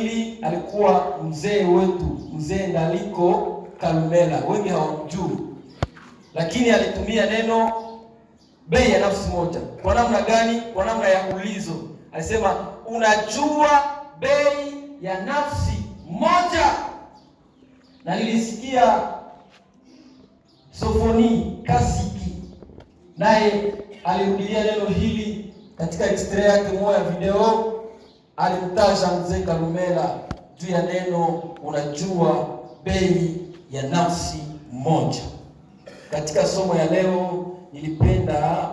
Hili alikuwa mzee wetu, mzee Ndaliko Karumela, wengi hawamjui, lakini alitumia neno bei ya nafsi moja. Kwa namna gani? Kwa namna ya ulizo. Alisema, unajua bei ya nafsi moja? Na nilisikia Sofoni Kasiki naye alirudia neno hili katika extra yake moja ya video. Alimtaja mzee Karumela juu ya neno unajua bei ya nafsi moja. Katika somo ya leo nilipenda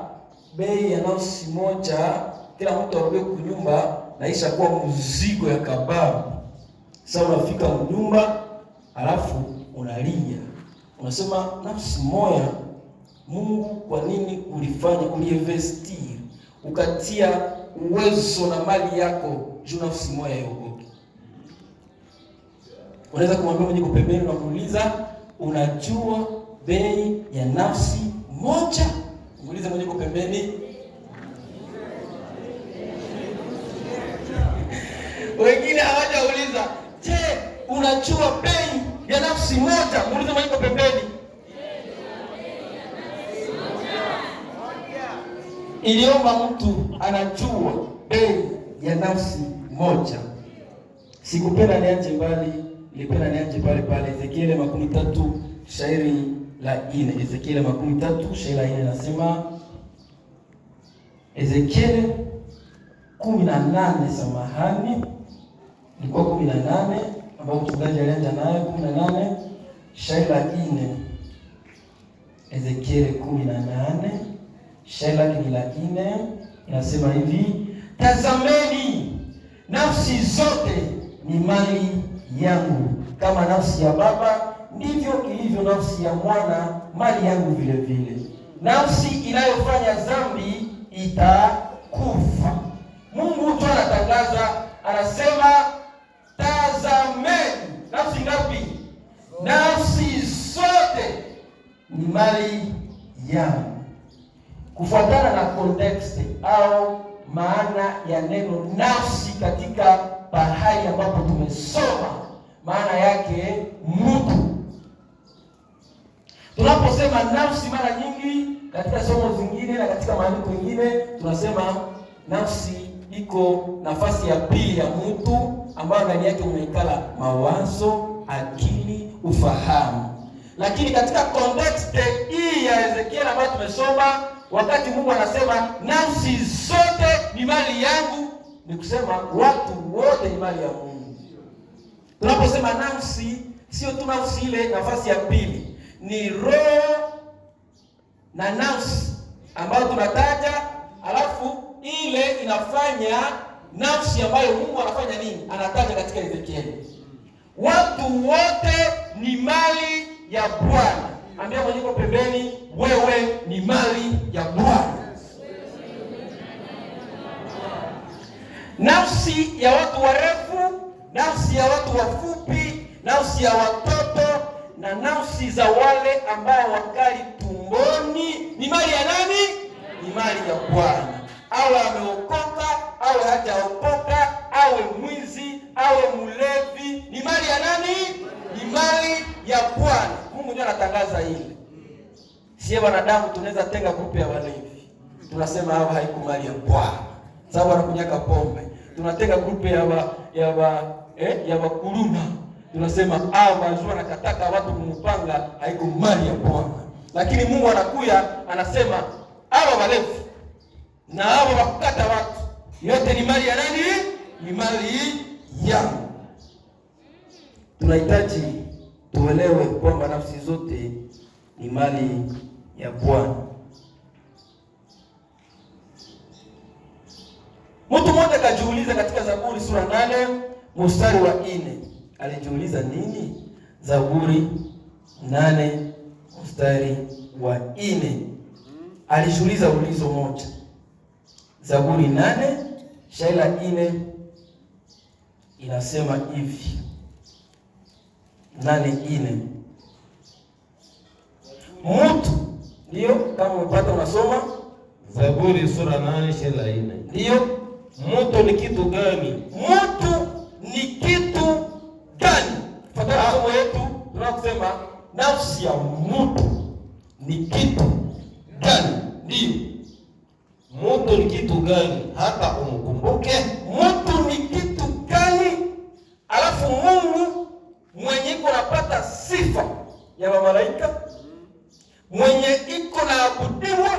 bei ya nafsi moja, kila mtu arudi kunyumba naisha kuwa mzigo ya kababu. Sasa unafika mnyumba alafu unalia. Unasema nafsi moja, Mungu kwa nini ulifanya uliinvestir ukatia uwezo na mali yako juu nafsi moja yoyote? Unaweza kumwambia mwenye kupembeni na kumuuliza unajua bei ya nafsi moja? Muulize mwenye kupembeni. Wengine hawajauliza, je, unajua bei ya nafsi moja? Muulize mwenye kupembeni. Iliomba mtu anajua bei ya nafsi moja. Sikupenda nianje mbali, nilipenda nianje pale Ezekiel 13 shairi la 4. Ezekiel 13 shairi la 4 nasema, Ezekiel 18, samahani, ilikuwa 18 ambao mchungaji alianza nayo 18 shairi la 4. Ezekiel 18 shairi la 4 inasema hivi, tazameni, nafsi zote ni mali yangu, kama nafsi ya baba ndivyo ilivyo nafsi ya mwana mali yangu vile vile. Nafsi inayofanya dhambi itakufa. Mungu tu anatangaza, anasema tazameni, nafsi ngapi? Nafsi zote ni mali yangu. Kufuatana na context au maana ya neno nafsi katika pahali ambapo tumesoma, maana yake mtu. Tunaposema nafsi mara nyingi katika somo zingine na katika maandiko mengine tunasema nafsi iko nafasi ya pili ya mtu, ambayo ndani yake unaikala mawazo, akili, ufahamu. Lakini katika context hii ya Ezekiel ambayo tumesoma, wakati Mungu anasema nafsi zote ni mali yangu, ni kusema watu wote ni mali ya Mungu. Tunaposema nafsi, sio tu nafsi ile nafasi ya pili, ni roho na nafsi ambayo tunataja, alafu ile inafanya nafsi ambayo Mungu anafanya nini? Anataja katika Ezekiel. Watu wote ni mali ya Bwana. Ambia mwenye uko pembeni, wewe ni mali ya Bwana. Nafsi ya watu warefu, nafsi ya watu wafupi, nafsi ya watoto na nafsi za wale ambao wakali tumboni ni mali ya nani? Ni mali ya Bwana. Awe ameokoka, awe hajaokoka, awe mwizi, awe mlevi, ni mali ya nani? Ni mali ya Bwana. Mungu ndiye anatangaza hili. Sie wanadamu tunaweza tenga grupu ya walevi, tunasema hawa haiko mali ya Bwana, sababu wanakunyaka pombe. Tunatenga grupu ya wakuluna, tunasema hawa wazua nakataka watu kumupanga, haiko mali ya Bwana. Lakini Mungu anakuya anasema hawa walevi na hawa wakukata watu, yote ni mali ya nani? Ni mali yangu. Tunahitaji tuelewe kwamba nafsi zote ni mali ya Bwana. Mtu mmoja kajiuliza katika Zaburi sura 8 mstari wa 4. Alijiuliza nini? Zaburi 8 mstari wa 4. Alijiuliza ulizo moja. Zaburi 8 shairi la 4 inasema hivi. 8:4. Mtu ndio kama umepata unasoma Zaburi sura 8 shairi la 4. Ndio. Mtu ni kitu gani? Mtu ni kitu nafsi ya mtu ni kitu gani? Ndio, mtu ni kitu gani hata umkumbuke? mtu ni kitu gani? Alafu Mungu mwenye iko napata sifa ya malaika, mwenye iko na abudiwa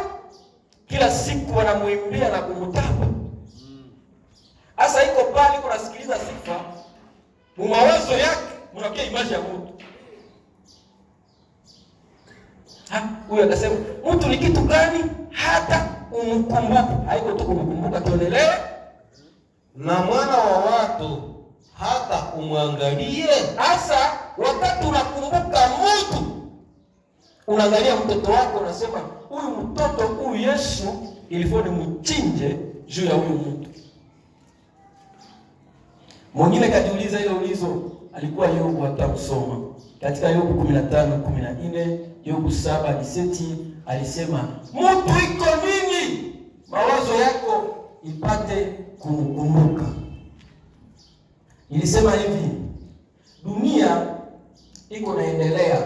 kila siku, wanamuimbia na kumtapa. Asa iko pale iko nasikiliza sifa, mawazo yake mnakia imani ya mtu. Huyo akasema mtu ni kitu gani hata umkumbuke? Haiko tu kumkumbuka, tuelewe. Na mwana wa watu hata umwangalie. Asa wakati unakumbuka mtu, unaangalia mtoto wako, unasema huyu mtoto huyu Yesu ilifaa nimchinje juu ya huyu mtu. Mwingine kajiuliza ile ulizo, alikuwa Yobu, atamsoma katika Yobu 15:14, Yobu 7:17, alisema mtu iko nini mawazo yako ipate kumkumbuka. Ilisema hivi, dunia iko naendelea,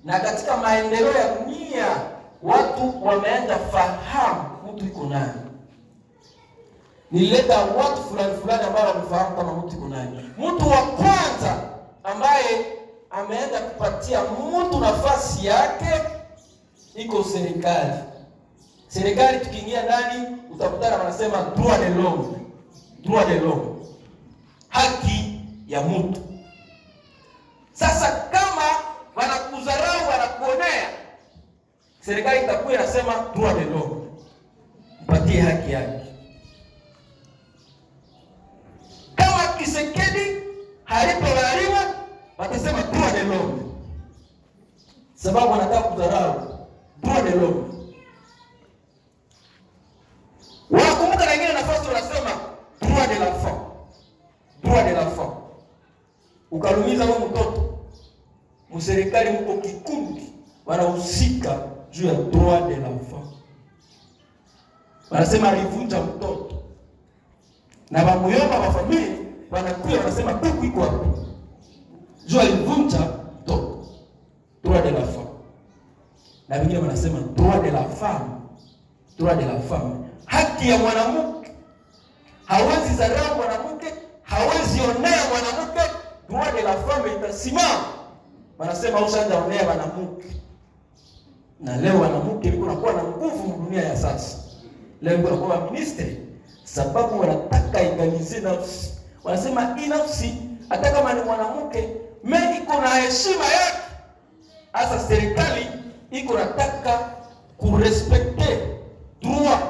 na katika maendeleo ya dunia watu wameanza fahamu mtu iko nani. Nilileta watu fulani ambao wamefahamu kama mtu iko nani. Mtu wa kwanza ambaye ameenda kupatia mtu nafasi yake iko serikali. Serikali tukiingia ndani utakutana wanasema droit de l'homme. Droit de l'homme, haki ya mtu. Sasa kama wanakudharau, wanakuonea, serikali itakuwa inasema droit de l'homme, mpatie haki yake. Kama Kisekedi halipolaliwa, watasema droit de l'homme, sababu wanataka kudharau. Droit de l'homme. Wanakumbuka na wengine nafasi wanasema droit de l'enfant. Droit de l'enfant. Ukalumiza huyo mtoto, mserikali mko kikundi wanahusika juu ya droit de l'enfant. Wanasema alivunja mtoto. Na bamuyomba wa familia wanakuja wanasema kuku iko hapo. Juu alivunja mtoto. Droit de l'enfant. Na wengine wanasema droit de la femme. Droit de la femme. Haki ya mwanamke. Hawezi dharau mwanamke, hawezi onea mwanamke. Droit de la femme itasimama. Wanasema ushaonea mwanamke. Na leo mwanamke liko nakuwa na nguvu dunia ya sasa. Leo iko nakuwa ministry sababu wanataka egalize nafsi. Wanasema hii nafsi hata kama ni mwanamke, mimi iko na heshima yake. Asa serikali iko nataka kurespekte droit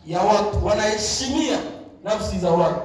ya watu, wanaheshimia nafsi za watu.